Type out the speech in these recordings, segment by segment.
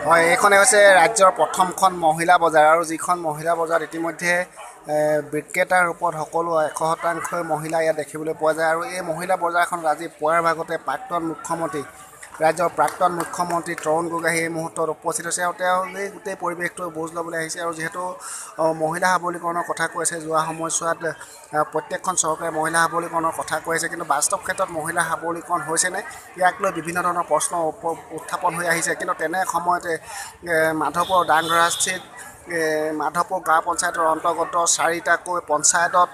হয়, এইখনে হৈছে ৰাজ্যৰ প্ৰথমখন মহিলা বজাৰ আৰু যিখন মহিলা বজাৰত ইতিমধ্যে বিক্ৰেতাৰ ৰূপত সকলো 100% মহিলা ইয়াত দেখিবলৈ পোৱা যায় আৰু এই মহিলা বজাৰখনত আজি পুৱাৰ ভাগতে প্ৰাক্তন মুখ্যমন্ত্ৰী ৰাজ্যৰ প্ৰাক্তন মুখ্যমন্ত্ৰী তৰুণ গগৈ এই মুহূৰ্তত উপস্থিত হৈছে আৰু তেওঁ এই গোটেই পৰিৱেশটো বুজ ল'বলৈ আহিছে আৰু যিহেতু মহিলা সবলীকৰণৰ কথা কৈছে যোৱা সময়ছোৱাত প্ৰত্যেকখন চৰকাৰে মহিলা সবলীকৰণৰ কথা কৈছে কিন্তু বাস্তৱ ক্ষেত্ৰত মহিলা সবলীকৰণ হৈছেনে ইয়াক লৈ বিভিন্ন ধৰণৰ প্ৰশ্ন উত্থাপন হৈ আহিছে কিন্তু তেনে সময়তে মাধৱপুৰ ডাংধৰাস্থিত মাধৱপুৰ গাঁও পঞ্চায়তৰ অন্তৰ্গত 4টাকৈ পঞ্চায়তত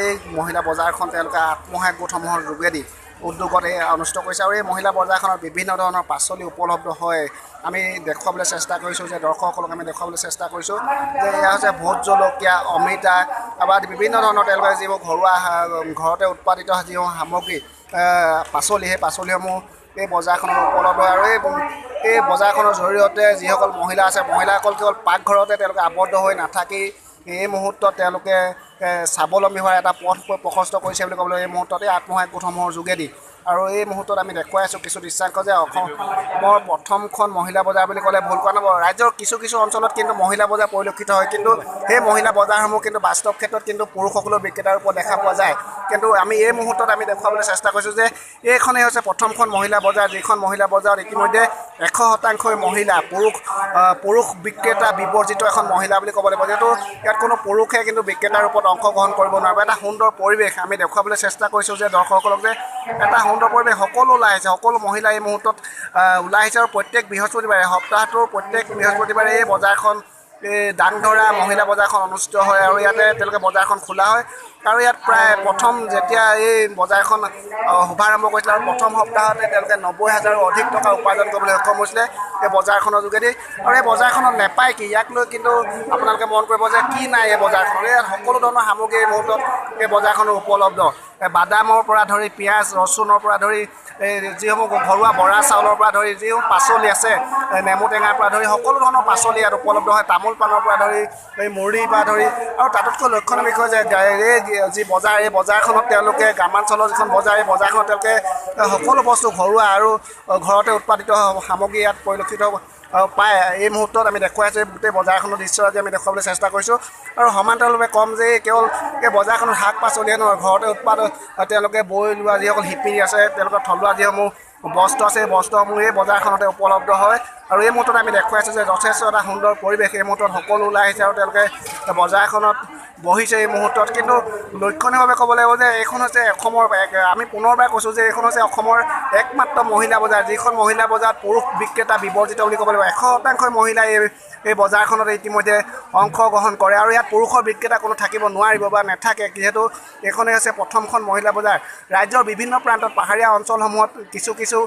এই মহিলা বজাৰখন তেওঁলোকে আত্মসহায়ক গোটসমূহৰ যোগেদি উদ্যোগত অনুষ্ঠিত কৰিছে আৰু এই মহিলা বজাৰখনত বিভিন্ন ধৰণৰ পাচলি উপলব্ধ হয় আমি দেখুৱাবলৈ চেষ্টা কৰিছোঁ যে দৰ্শকসকলক আমি দেখুৱাবলৈ চেষ্টা কৰিছোঁ যে এয়া হৈছে ভোট জলকীয়া অমিতা বা বিভিন্ন ধৰণৰ তেওঁলোকে যিবোৰ ঘৰুৱা ঘৰতে উৎপাদিত যিসমূহ সামগ্ৰী পাচলি সেই পাচলিসমূহ এই বজাৰখনত উপলব্ধ আৰু এই বজাৰখনৰ জৰিয়তে যিসকল মহিলা আছে মহিলাসকল কেৱল পাকঘৰতে তেওঁলোকে আবদ্ধ হৈ নাথাকি এই মুহূৰ্তত তেওঁলোকে স্বাৱলম্বী হোৱাৰ এটা পথ প্ৰশস্ত কৰিছে বুলি ক'বলৈ এই মুহূৰ্ততে আত্মসহায়ক গোটসমূহৰ যোগেদি আৰু এই মুহূৰ্তত আমি দেখুৱাই আছোঁ কিছু দৃশ্যাংশ যে অসমৰ প্ৰথমখন মহিলা বজাৰ বুলি ক'লে ভুল কোৱা নহ'ব ৰাজ্যৰ কিছু অঞ্চলত কিন্তু মহিলা বজাৰ পৰিলক্ষিত হয় কিন্তু সেই মহিলা বজাৰসমূহ কিন্তু বাস্তৱ ক্ষেত্ৰত কিন্তু পুৰুষসকলৰ বিক্ৰেতাৰ ওপৰত দেখা পোৱা যায় কিন্তু আমি এই মুহূৰ্তত আমি দেখুৱাবলৈ চেষ্টা কৰিছোঁ যে এইখনেই হৈছে প্ৰথমখন মহিলা বজাৰ যিখন মহিলা বজাৰত ইতিমধ্যে 100% মহিলা পুৰুষ বিক্ৰেতা বিবৰ্জিত এখন মহিলা বুলি ক'ব লাগিব যিহেতু ইয়াত কোনো পুৰুষে কিন্তু বিক্ৰেতাৰ ওপৰত অংশগ্ৰহণ কৰিব নোৱাৰে এটা সুন্দৰ পৰিৱেশ আমি দেখুৱাবলৈ চেষ্টা কৰিছোঁ যে দৰ্শকসকলক যে এটা সুন্দৰ পৰিৱেশ সকলো ওলাই আহিছে সকলো মহিলা এই মুহূৰ্তত ওলাই আহিছে আৰু প্ৰত্যেক বৃহস্পতিবাৰে সপ্তাহটোৰ প্ৰত্যেক বৃহস্পতিবাৰে এই বজাৰখন ডাংধৰা মহিলা বজাৰখন অনুষ্ঠিত হয় আৰু ইয়াতে তেওঁলোকে বজাৰখন খোলা হয় আৰু ইয়াত প্ৰায় প্ৰথম যেতিয়া এই বজাৰখন শুভাৰম্ভ কৰিছিলে আৰু প্ৰথম সপ্তাহতে তেওঁলোকে 90,000ৰো অধিক টকা উপাৰ্জন কৰিবলৈ সক্ষম হৈছিলে এই বজাৰখনৰ যোগেদি আৰু এই বজাৰখনত নেপায় কি ইয়াক লৈ কিন্তু আপোনালোকে মন কৰিব যে কি নাই এই বজাৰখনত ইয়াত সকলো ধৰণৰ সামগ্ৰী এই মুহূৰ্তত এই বজাৰখনত উপলব্ধ বাদামৰ পৰা ধৰি পিঁয়াজ ৰচুনৰ পৰা ধৰি যিসমূহ ঘৰুৱা বৰা চাউলৰ পৰা ধৰি যিসমূহ পাচলি আছে নেমু টেঙাৰ পৰা ধৰি সকলো ধৰণৰ পাচলি ইয়াত উপলব্ধ হয় তামোল পাণৰ পৰা ধৰি এই মুড়িৰ পৰা ধৰি আৰু তাতোতকৈ লক্ষণীয় বিষয় যে এই যি বজাৰ এই বজাৰখনত তেওঁলোকে গ্ৰামাঞ্চলৰ যিখন বজাৰ এই বজাৰখনত তেওঁলোকে সকলো বস্তু ঘৰুৱা আৰু ঘৰতে উৎপাদিত সামগ্ৰী ইয়াত পৰিলক্ষিত পায় এই মুহূৰ্তত আমি দেখুৱাই আছোঁ গোটেই বজাৰখনৰ দৃশ্য আজি আমি দেখুৱাবলৈ চেষ্টা কৰিছোঁ আৰু সমান্তৰালভাৱে ক'ম যে কেৱল এই বজাৰখনত শাক পাচলিয়ে নহয় ঘৰতে উৎপাদন তেওঁলোকে বৈ লোৱা যিসকল শিপিনী আছে তেওঁলোকৰ থলুৱা যিসমূহ বস্ত্ৰ আছে এই বস্ত্ৰসমূহ এই বজাৰখনতে উপলব্ধ হয় আৰু এই মুহূৰ্তত আমি দেখুৱাই আছোঁ যে যথেষ্ট এটা সুন্দৰ পৰিৱেশ এই মুহূৰ্তত সকলো ওলাই আহিছে আৰু তেওঁলোকে বজাৰখনত বহিছে এই মুহূৰ্তত কিন্তু লক্ষণীয়ভাৱে ক'ব লাগিব যে এইখন হৈছে অসমৰ আমি পুনৰবাৰ কৈছোঁ যে এইখন হৈছে অসমৰ একমাত্ৰ মহিলা বজাৰ যিখন মহিলা বজাৰত পুৰুষ বিক্ৰেতা বিবৰ্জিত বুলি ক'ব লাগিব 100% মহিলাই এই বজাৰখনত ইতিমধ্যে অংশগ্ৰহণ কৰে আৰু ইয়াত পুৰুষৰ বিক্ৰেতা কোনো থাকিব নোৱাৰিব বা নাথাকে যিহেতু এইখনেই হৈছে প্ৰথমখন মহিলা বজাৰ ৰাজ্যৰ বিভিন্ন প্ৰান্তত পাহাৰীয়া অঞ্চলসমূহত কিছু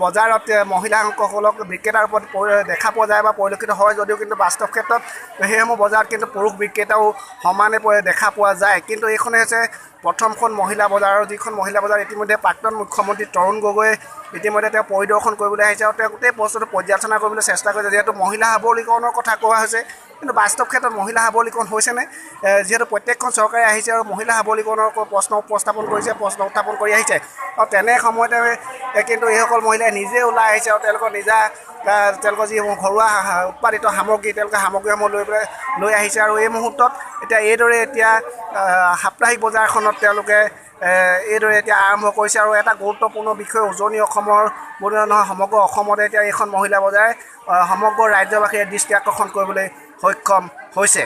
বজাৰত মহিলাসকলক বিক্ৰেতাৰ ওপৰত দেখা পোৱা যায় বা পৰিলক্ষিত হয় যদিও কিন্তু বাস্তৱ ক্ষেত্ৰত সেইসমূহ বজাৰত কিন্তু পুৰুষ বিক্ৰেতাও সমানে দেখা পোৱা যায় কিন্তু এইখনেই হৈছে প্ৰথমখন মহিলা বজাৰ আৰু যিখন মহিলা বজাৰ ইতিমধ্যে প্ৰাক্তন মুখ্যমন্ত্ৰী তৰুণ গগৈ ইতিমধ্যে তেওঁ পৰিদৰ্শন কৰিবলৈ আহিছে আৰু তেওঁ গোটেই বস্তুটো পৰ্যালোচনা কৰিবলৈ চেষ্টা কৰিছে যিহেতু মহিলা সবলীকৰণৰ কথা কোৱা হৈছে কিন্তু বাস্তৱ ক্ষেত্ৰত মহিলা সবলীকৰণ হৈছেনে যিহেতু প্ৰত্যেকখন চৰকাৰে আহিছে আৰু মহিলা সবলীকৰণৰ প্ৰশ্ন উপস্থাপন কৰিছে প্ৰশ্ন উত্থাপন কৰি আহিছে আৰু তেনে সময়তে কিন্তু এইসকল মহিলাই নিজে ওলাই আহিছে আৰু তেওঁলোকৰ তেওঁলোকৰ যিসমূহ ঘৰুৱা উৎপাদিত সামগ্ৰী তেওঁলোকে সামগ্ৰীসমূহ লৈ আহিছে আৰু এই মুহূৰ্তত এইদৰে সাপ্তাহিক বজাৰখনত তেওঁলোকে এইদৰে এতিয়া আৰম্ভ কৰিছে আৰু এটা গুৰুত্বপূৰ্ণ বিষয় উজনি অসমৰ বুলি নহয় সমগ্ৰ অসমতে এতিয়া এইখন মহিলা বজাৰে সমগ্ৰ ৰাজ্যবাসীয়ে দৃষ্টি আকৰ্ষণ কৰিবলৈ সক্ষম হৈছে।